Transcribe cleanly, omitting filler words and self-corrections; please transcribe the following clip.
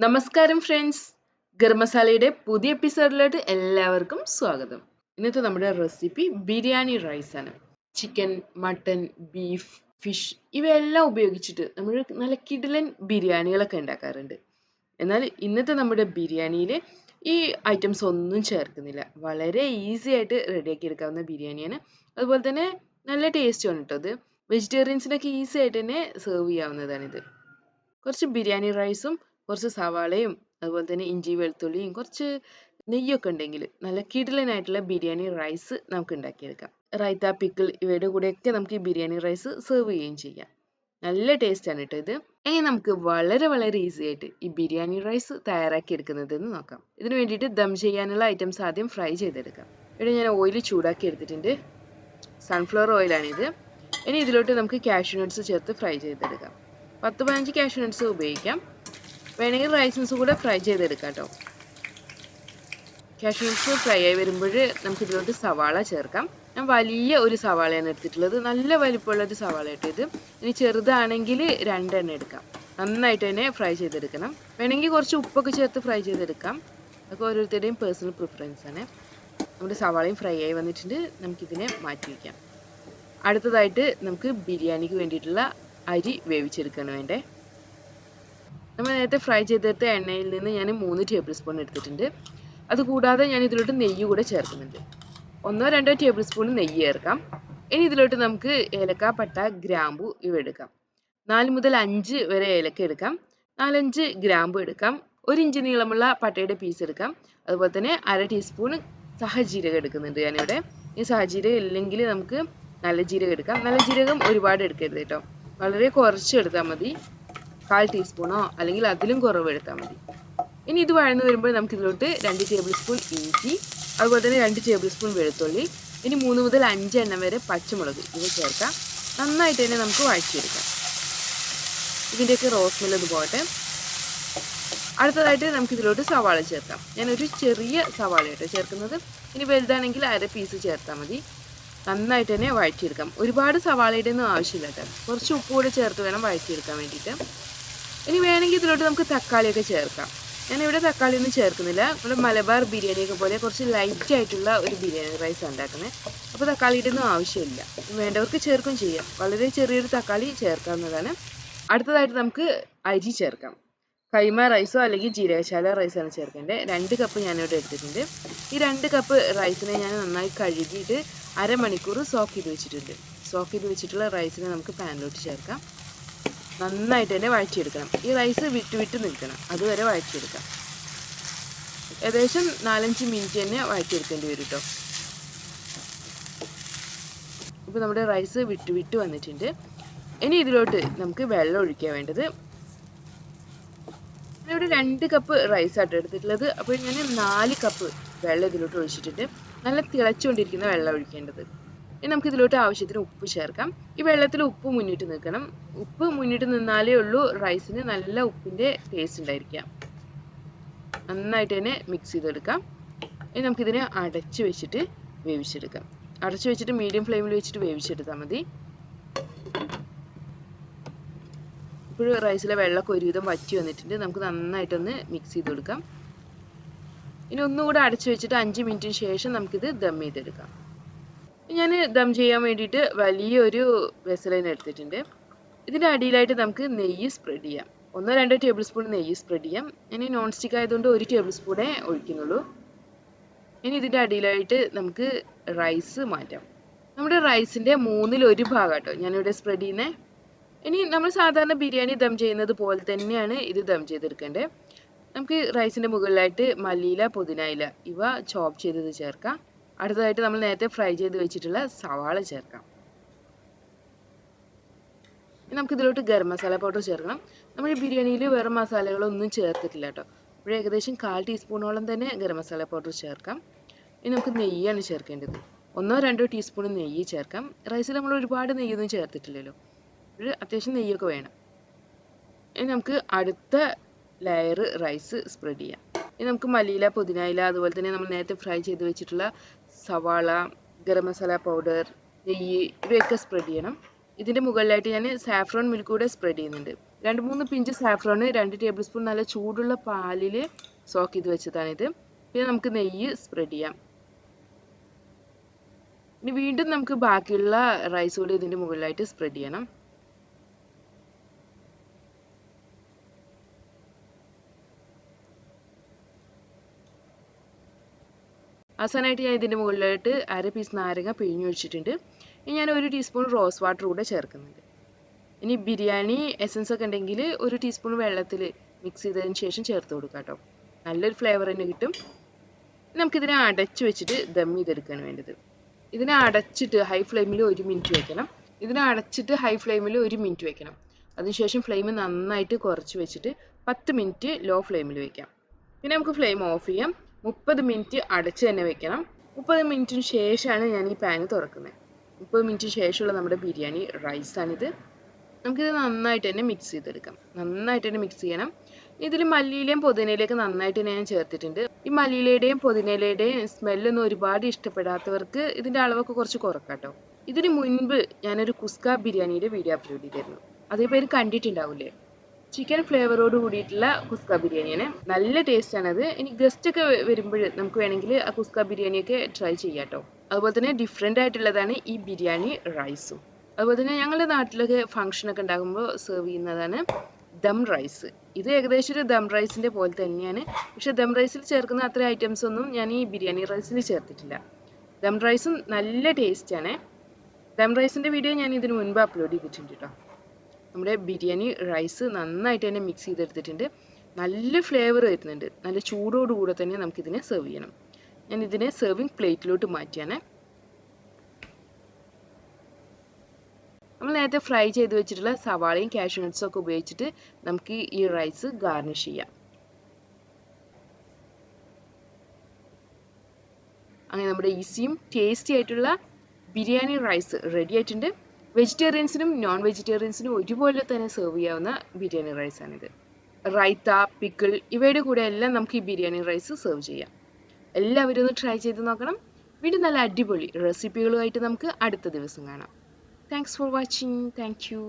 നമസ്കാരം ഫ്രണ്ട്സ്, ഗരം മസാലയുടെ പുതിയ എപ്പിസോഡിലോട്ട് എല്ലാവർക്കും സ്വാഗതം. ഇന്നത്തെ നമ്മുടെ റെസിപ്പി ബിരിയാണി റൈസ് ആണ്. ചിക്കൻ, മട്ടൺ, ബീഫ്, ഫിഷ് ഇവയെല്ലാം ഉപയോഗിച്ചിട്ട് നമ്മൾ നല്ല കിടിലൻ ബിരിയാണികളൊക്കെ ഉണ്ടാക്കാറുണ്ട്. എന്നാൽ ഇന്നത്തെ നമ്മുടെ ബിരിയാണിയിൽ ഈ ഐറ്റംസ് ഒന്നും ചേർക്കുന്നില്ല. വളരെ ഈസി ആയിട്ട് റെഡിയാക്കി എടുക്കാവുന്ന ബിരിയാണിയാണ്. അതുപോലെ തന്നെ നല്ല ടേസ്റ്റുമാണ് കേട്ടോ. അത് വെജിറ്റേറിയൻസിനൊക്കെ ഈസി ആയിട്ട് തന്നെ സെർവ് ചെയ്യാവുന്നതാണിത്. കുറച്ച് ബിരിയാണി റൈസും കുറച്ച് സവാളയും അതുപോലെ തന്നെ ഇഞ്ചി വെളുത്തുള്ളിയും കുറച്ച് നെയ്യൊക്കെ ഉണ്ടെങ്കിൽ നല്ല കിടിലനായിട്ടുള്ള ബിരിയാണി റൈസ് നമുക്ക് ഉണ്ടാക്കിയെടുക്കാം. റൈത്ത, പിക്കിൾ ഇവയുടെ കൂടെയൊക്കെ നമുക്ക് ഈ ബിരിയാണി റൈസ് സെർവ് ചെയ്യുകയും ചെയ്യാം. നല്ല ടേസ്റ്റ് ആണ് കേട്ടോ ഇത്. ഇനി നമുക്ക് വളരെ വളരെ ഈസി ആയിട്ട് ഈ ബിരിയാണി റൈസ് തയ്യാറാക്കി എടുക്കുന്നതെന്ന് നോക്കാം. ഇതിന് വേണ്ടിയിട്ട് ദം ചെയ്യാനുള്ള ഐറ്റംസ് ആദ്യം ഫ്രൈ ചെയ്തെടുക്കാം. ഇവിടെ ഞാൻ ഓയിൽ ചൂടാക്കി എടുത്തിട്ടുണ്ട്. സൺഫ്ലവർ ഓയിലാണിത്. ഇനി ഇതിലോട്ട് നമുക്ക് കാഷ്യൂ നട്ട്സ് ചേർത്ത് ഫ്രൈ ചെയ്തെടുക്കാം. 10-15 കാഷ്യൂ നട്ട്സ് ഉപയോഗിക്കാം. വേണമെങ്കിൽ റൈസിൻസ് കൂടെ ഫ്രൈ ചെയ്തെടുക്കാം കേട്ടോ. കാഷ്യൂ നട്ട്സ് ഫ്രൈ ആയി വരുമ്പോൾ നമുക്ക് ഇതിലോട്ട് സവാള ചേർക്കാം. ഞാൻ വലിയ ഒരു സവാളയാണ് എടുത്തിട്ടുള്ളത്. നല്ല വലിപ്പമുള്ള ഒരു സവാള കേട്ടോ ഇത്. ഇനി ചെറുതാണെങ്കിൽ 2 എണ്ണം എടുക്കാം. നന്നായിട്ട് തന്നെ ഫ്രൈ ചെയ്തെടുക്കണം. വേണമെങ്കിൽ കുറച്ച് ഉപ്പൊക്കെ ചേർത്ത് ഫ്രൈ ചെയ്തെടുക്കാം. അതൊക്കെ ഓരോരുത്തരുടെയും പേഴ്സണൽ പ്രിഫറൻസ് ആണ്. നമ്മുടെ സവാളയും ഫ്രൈ ആയി വന്നിട്ടുണ്ട്. നമുക്കിതിനെ മാറ്റി വയ്ക്കാം. അടുത്തതായിട്ട് നമുക്ക് ബിരിയാണിക്ക് വേണ്ടിയിട്ടുള്ള അരി വേവിച്ചെടുക്കാൻ വേണ്ടേ. നമ്മൾ നേരത്തെ ഫ്രൈ ചെയ്തെടുത്ത എണ്ണയിൽ നിന്ന് ഞാൻ 3 ടേബിൾ സ്പൂൺ എടുത്തിട്ടുണ്ട്. അതുകൂടാതെ ഞാൻ ഇതിലോട്ട് നെയ്യ് കൂടെ ചേർക്കുന്നുണ്ട്. 1-2 ടേബിൾ സ്പൂൺ നെയ്യ് ചേർക്കാം. ഇനി ഇതിലോട്ട് നമുക്ക് ഏലക്ക, പട്ട, ഗ്രാമ്പു ഇവ എടുക്കാം. 4 മുതൽ 5 വരെ ഏലക്ക എടുക്കാം. 4-5 ഗ്രാമ്പു എടുക്കാം. 1 ഇഞ്ച് നീളമുള്ള പട്ടയുടെ പീസ് എടുക്കാം. അതുപോലെ തന്നെ 1/2 ടീസ്പൂൺ സഹജീരകം എടുക്കുന്നുണ്ട് ഞാനിവിടെ. ഈ സഹജീരകം ഇല്ലെങ്കിൽ നമുക്ക് നല്ല ജീരകം എടുക്കാം. നല്ല ജീരകം ഒരുപാട് എടുക്കരുത് കേട്ടോ. വളരെ കുറച്ച് എടുത്താൽ മതി. 1/4 ടീസ്പൂണോ അല്ലെങ്കിൽ അതിലും കുറവ് എടുത്താൽ മതി. ഇനി ഇത് വഴന്ന് വരുമ്പോൾ നമുക്ക് ഇതിലോട്ട് 2 ടേബിൾ സ്പൂൺ ഇഞ്ചി, അതുപോലെ തന്നെ 2 ടേബിൾ സ്പൂൺ വെളുത്തുള്ളി, ഇനി 3 മുതൽ 5 എണ്ണം വരെ പച്ചമുളക് ഇവ ചേർക്കാം. നന്നായിട്ട് തന്നെ നമുക്ക് വഴറ്റിയെടുക്കാം. ഇതിൻ്റെയൊക്കെ റോസ് മില്ലത് പോകട്ടെ. അടുത്തതായിട്ട് നമുക്ക് ഇതിലോട്ട് സവാള ചേർക്കാം. ഞാനൊരു ചെറിയ സവാളയായിട്ട് ചേർക്കുന്നത്. ഇനി വലുതാണെങ്കിൽ 1/2 പീസ് ചേർത്താൽ മതി. നന്നായിട്ട് തന്നെ വഴറ്റിയെടുക്കാം. ഒരുപാട് സവാളയുടെ ഒന്നും ആവശ്യമില്ല കേട്ടോ. കുറച്ച് ഉപ്പ് കൂടെ ചേർത്ത് വേണം വഴറ്റിയെടുക്കാൻ വേണ്ടിയിട്ട്. ഇനി വേണമെങ്കിൽ ഇതിലോട്ട് നമുക്ക് തക്കാളിയൊക്കെ ചേർക്കാം. ഞാനിവിടെ തക്കാളി ഒന്നും ചേർക്കുന്നില്ല. നമ്മുടെ മലബാർ ബിരിയാണിയൊക്കെ പോലെ കുറച്ച് ലൈറ്റ് ആയിട്ടുള്ള ഒരു ബിരിയാണി റൈസ് ഉണ്ടാക്കുന്നത്. അപ്പോൾ തക്കാളിയുടെ ഒന്നും ആവശ്യമില്ല. വേണ്ടവർക്ക് ചേർക്കും ചെയ്യാം. വളരെ ചെറിയൊരു തക്കാളി ചേർക്കാവുന്നതാണ്. അടുത്തതായിട്ട് നമുക്ക് അരി ചേർക്കാം. കൈമ റൈസോ അല്ലെങ്കിൽ ജീരകശാല റൈസാണ് ചേർക്കേണ്ടത്. 2 കപ്പ് ഞാനിവിടെ എടുത്തിട്ടുണ്ട്. ഈ 2 കപ്പ് റൈസിനെ ഞാൻ നന്നായി കഴുകിയിട്ട് അരമണിക്കൂർ സോക്ക് ചെയ്ത് വെച്ചിട്ടുണ്ട്. സോക്ക് ചെയ്ത് വെച്ചിട്ടുള്ള റൈസിനെ നമുക്ക് പാനിലോട്ട് ചേർക്കാം. നന്നായിട്ട് തന്നെ വഴറ്റിയെടുക്കണം. ഈ റൈസ് വിട്ട് നിൽക്കണം. അതുവരെ വഴറ്റിയെടുക്കാം. ഏകദേശം 4-5 മിനിറ്റ് തന്നെ വഴറ്റിയെടുക്കേണ്ടി വരും കേട്ടോ. ഇപ്പോൾ നമ്മുടെ റൈസ് വിട്ട് വന്നിട്ടുണ്ട്. ഇനി ഇതിലോട്ട് നമുക്ക് വെള്ളം ഒഴിക്കാൻ വേണ്ടത്. ഇവിടെ 2 കപ്പ് റൈസ് ആയിട്ട് എടുത്തിട്ടുള്ളത്. അപ്പോൾ ഞാൻ 4 കപ്പ് വെള്ളം ഇതിലോട്ട് ഒഴിച്ചിട്ടുണ്ട്. നല്ല തിളച്ചുകൊണ്ടിരിക്കുന്ന വെള്ളം ഒഴിക്കേണ്ടത്. ഇനി നമുക്ക് ഇതിലോട്ട് ആവശ്യത്തിന് ഉപ്പ് ചേർക്കാം. ഈ വെള്ളത്തിൽ ഉപ്പ് മുന്നിട്ട് നിൽക്കണം. ഉപ്പ് മുന്നിട്ട് നിന്നാലേ ഉള്ളൂ റൈസിന് നല്ല ഉപ്പിൻ്റെ ടേസ്റ്റ് ഉണ്ടായിരിക്കുക. നന്നായിട്ട് തന്നെ മിക്സ് ചെയ്തെടുക്കാം. ഇനി നമുക്കിതിനെ അടച്ച് വെച്ചിട്ട് വേവിച്ചെടുക്കാം. അടച്ച് വെച്ചിട്ട് മീഡിയം ഫ്ലെയിമിൽ വെച്ചിട്ട് വേവിച്ചെടുത്താൽ മതി. ഇപ്പോൾ റൈസിലെ വെള്ളമൊക്കെ ഒരുവിധം വറ്റി വന്നിട്ടുണ്ട്. നമുക്ക് നന്നായിട്ടൊന്ന് മിക്സ് ചെയ്ത് കൊടുക്കാം. ഇനി ഒന്നുകൂടെ അടച്ചു വെച്ചിട്ട് 5 മിനിറ്റിന് ശേഷം നമുക്കിത് ദം ചെയ്തെടുക്കാം. ഞാൻ ദം ചെയ്യാൻ വേണ്ടിയിട്ട് വലിയൊരു വെസലിന് എടുത്തിട്ടുണ്ട്. ഇതിൻ്റെ അടിയിലായിട്ട് നമുക്ക് നെയ്യ് സ്പ്രെഡ് ചെയ്യാം. 1-2 ടേബിൾ സ്പൂൺ നെയ്യ് സ്പ്രെഡ് ചെയ്യാം. ഇനി നോൺ സ്റ്റിക്ക് ആയതുകൊണ്ട് 1 ടേബിൾ സ്പൂണേ ഒഴിക്കുന്നുള്ളൂ. ഇനി ഇതിൻ്റെ അടിയിലായിട്ട് നമുക്ക് റൈസ് മാറ്റാം. നമ്മുടെ റൈസിൻ്റെ 1/3 ഭാഗം കേട്ടോ ഞാനിവിടെ സ്പ്രെഡ് ചെയ്യുന്നത്. ഇനി നമ്മൾ സാധാരണ ബിരിയാണി ദം ചെയ്യുന്നത് പോലെ തന്നെയാണ് ഇത് ദം ചെയ്തെടുക്കേണ്ടത്. നമുക്ക് റൈസിൻ്റെ മുകളിലായിട്ട് മല്ലിയില, പുതിനയില ഇവ ചോപ്പ് ചെയ്തത് ചേർക്കാം. അടുത്തതായിട്ട് നമ്മൾ നേരത്തെ ഫ്രൈ ചെയ്ത് വെച്ചിട്ടുള്ള സവാള ചേർക്കാം. നമുക്ക് ഇതിലോട്ട് ഗരം മസാല പൗഡർ ചേർക്കണം. നമ്മൾ ഈ ബിരിയാണിയിൽ വേറെ മസാലകളൊന്നും ചേർത്തിട്ടില്ല കേട്ടോ. ഇവിടെ ഏകദേശം 1/4 ടീസ്പൂണോളം തന്നെ ഗരം മസാല പൗഡർ ചേർക്കാം. ഇനി നമുക്ക് നെയ്യാണ് ചേർക്കേണ്ടത്. 1-2 ടീസ്പൂൺ നെയ്യ് ചേർക്കാം. റൈസിൽ നമ്മൾ ഒരുപാട് നെയ്യൊന്നും ചേർത്തിട്ടില്ലല്ലോ. അത്യാവശ്യം നെയ്യൊക്കെ വേണം. ഇനി നമുക്ക് അടുത്ത ലെയർ റൈസ് സ്പ്രെഡ് ചെയ്യാം. ഇനി നമുക്ക് മല്ലിയില, പുതിനയില, അതുപോലെ തന്നെ നമ്മൾ നേരത്തെ ഫ്രൈ ചെയ്ത് വെച്ചിട്ടുള്ള സവാള, ഗരം മസാല പൗഡർ, നെയ്യ് ഇവയൊക്കെ സ്പ്രെഡ് ചെയ്യണം. ഇതിൻ്റെ മുകളിലായിട്ട് ഞാൻ സാഫ്രോൺ മിൽക്ക് കൂടെ സ്പ്രെഡ് ചെയ്യുന്നുണ്ട്. 2-3 പിഞ്ച് സാഫ്രോൺ 2 ടേബിൾ സ്പൂൺ നല്ല ചൂടുള്ള പാലിൽ സോക്ക് ചെയ്ത് വെച്ചതാണിത്. പിന്നെ നമുക്ക് നെയ്യ് സ്പ്രെഡ് ചെയ്യാം. ഇനി വീണ്ടും നമുക്ക് ബാക്കിയുള്ള റൈസ് കൂടി ഇതിൻ്റെ മുകളിലായിട്ട് സ്പ്രെഡ് ചെയ്യണം. അവസാനമായിട്ട് ഞാൻ ഇതിൻ്റെ മുകളിലായിട്ട് 1/2 പീസ് നാരങ്ങ പിഴിഞ്ഞൊഴിച്ചിട്ടുണ്ട്. ഇനി ഞാൻ 1 ടീസ്പൂൺ റോസ് വാട്ടർ കൂടെ ചേർക്കുന്നുണ്ട്. ഇനി ബിരിയാണി എസൻസ് ഒക്കെ ഉണ്ടെങ്കിൽ 1 ടീസ്പൂൺ വെള്ളത്തിൽ മിക്സ് ചെയ്തതിന് ശേഷം ചേർത്ത് കൊടുക്കാം കേട്ടോ. നല്ലൊരു ഫ്ലേവർ തന്നെ കിട്ടും. നമുക്കിതിനെ അടച്ചു വെച്ചിട്ട് ദം ചെയ്തെടുക്കാൻ വേണ്ടത്. ഇതിനെ അടച്ചിട്ട് ഹൈ ഫ്ലെയിമിൽ 1 മിനിറ്റ് വെക്കണം. അതിനുശേഷം ഫ്ലെയിം നന്നായിട്ട് കുറച്ച് വെച്ചിട്ട് 10 മിനിറ്റ് ലോ ഫ്ലെയിമിൽ വെക്കാം. പിന്നെ നമുക്ക് ഫ്ലെയിം ഓഫ് ചെയ്യാം. 30 മിനിറ്റ് അടച്ച് തന്നെ വെക്കണം. 30 മിനിറ്റിന് ശേഷമാണ് ഞാൻ ഈ പാന് തുറക്കുന്നത്. 30 മിനിറ്റിന് ശേഷമുള്ള നമ്മുടെ ബിരിയാണി റൈസാണിത്. നമുക്കിത് നന്നായിട്ട് തന്നെ മിക്സ് ചെയ്യണം. ഇതിൽ മല്ലിയിലയും പുതിനയിലയൊക്കെ നന്നായിട്ട് തന്നെ ഞാൻ ചേർത്തിട്ടുണ്ട്. ഈ മല്ലിയിലയുടെയും പുതിനയിലയുടെയും സ്മെല്ലൊന്നും ഒരുപാട് ഇഷ്ടപ്പെടാത്തവർക്ക് ഇതിൻ്റെ അളവൊക്കെ കുറച്ച് കുറക്കാം കേട്ടോ. ഇതിന് മുൻപ് ഞാനൊരു കുസ്ക ബിരിയാണിയുടെ വീഡിയോ അപ്ലോഡ് ചെയ്തിരുന്നു. അതേ പേര് കണ്ടിട്ടുണ്ടാവില്ലേ? ചിക്കൻ ഫ്ലേവറോട് കൂടിയിട്ടുള്ള കുസ്ക ബിരിയാണിയാണ്. നല്ല ടേസ്റ്റ് ആണത്. ഇനി ഗസ്റ്റ് ഒക്കെ വരുമ്പോൾ നമുക്ക് വേണമെങ്കിൽ ആ കുസ്ക ബിരിയാണിയൊക്കെ ട്രൈ ചെയ്യാം കേട്ടോ. അതുപോലെ തന്നെ ഡിഫറെൻ്റ് ആയിട്ടുള്ളതാണ് ഈ ബിരിയാണി റൈസും. അതുപോലെ തന്നെ ഞങ്ങളുടെ നാട്ടിലൊക്കെ ഫംഗ്ഷനൊക്കെ ഉണ്ടാകുമ്പോൾ സെർവ് ചെയ്യുന്നതാണ് ദം റൈസ്. ഇത് ഏകദേശം ഒരു ദം റൈസിൻ്റെ പോലെ തന്നെയാണ്. പക്ഷെ ദം റൈസിൽ ചേർക്കുന്ന അത്ര ഐറ്റംസ് ഒന്നും ഞാൻ ഈ ബിരിയാണി റൈസിൽ ചേർത്തിട്ടില്ല. ദം റൈസും നല്ല ടേസ്റ്റാണ്. ദം റൈസിൻ്റെ വീഡിയോ ഞാൻ ഇതിന് മുൻപ് അപ്ലോഡ് ചെയ്തിട്ടുണ്ട് കേട്ടോ. നമ്മുടെ ബിരിയാണി റൈസ് നന്നായിട്ട് തന്നെ മിക്സ് ചെയ്തെടുത്തിട്ടുണ്ട്. നല്ല ഫ്ലേവർ വരുന്നുണ്ട്. നല്ല ചൂടോടുകൂടെ തന്നെ നമുക്കിതിനെ സെർവ് ചെയ്യണം. ഞാൻ ഇതിനെ സെർവിങ് പ്ലേറ്റിലോട്ട് മാറ്റിയാണ്. നമ്മൾ നേരത്തെ ഫ്രൈ ചെയ്ത് വെച്ചിട്ടുള്ള സവാളയും കാഷ്യൂ നട്ട്സും ഒക്കെ ഉപയോഗിച്ചിട്ട് നമുക്ക് ഈ റൈസ് ഗാർണിഷ് ചെയ്യാം. അങ്ങനെ നമ്മുടെ ഈസിയും ടേസ്റ്റി ആയിട്ടുള്ള ബിരിയാണി റൈസ് റെഡി ആയിട്ടുണ്ട്. വെജിറ്റേറിയൻസിനും നോൺ വെജിറ്റേറിയൻസിനും ഒരുപോലെ തന്നെ സെർവ് ചെയ്യാവുന്ന ബിരിയാണി റൈസാണിത്. റൈത്ത, പിക്കിൾ ഇവയുടെ കൂടെ എല്ലാം നമുക്ക് ഈ ബിരിയാണി റൈസ് സെർവ് ചെയ്യാം. എല്ലാവരും ഒന്ന് ട്രൈ ചെയ്ത് നോക്കണം. വീണ്ടും നല്ല അടിപൊളി റെസിപ്പികളുമായിട്ട് നമുക്ക് അടുത്ത ദിവസം കാണാം. Thanks for watching. Thank you.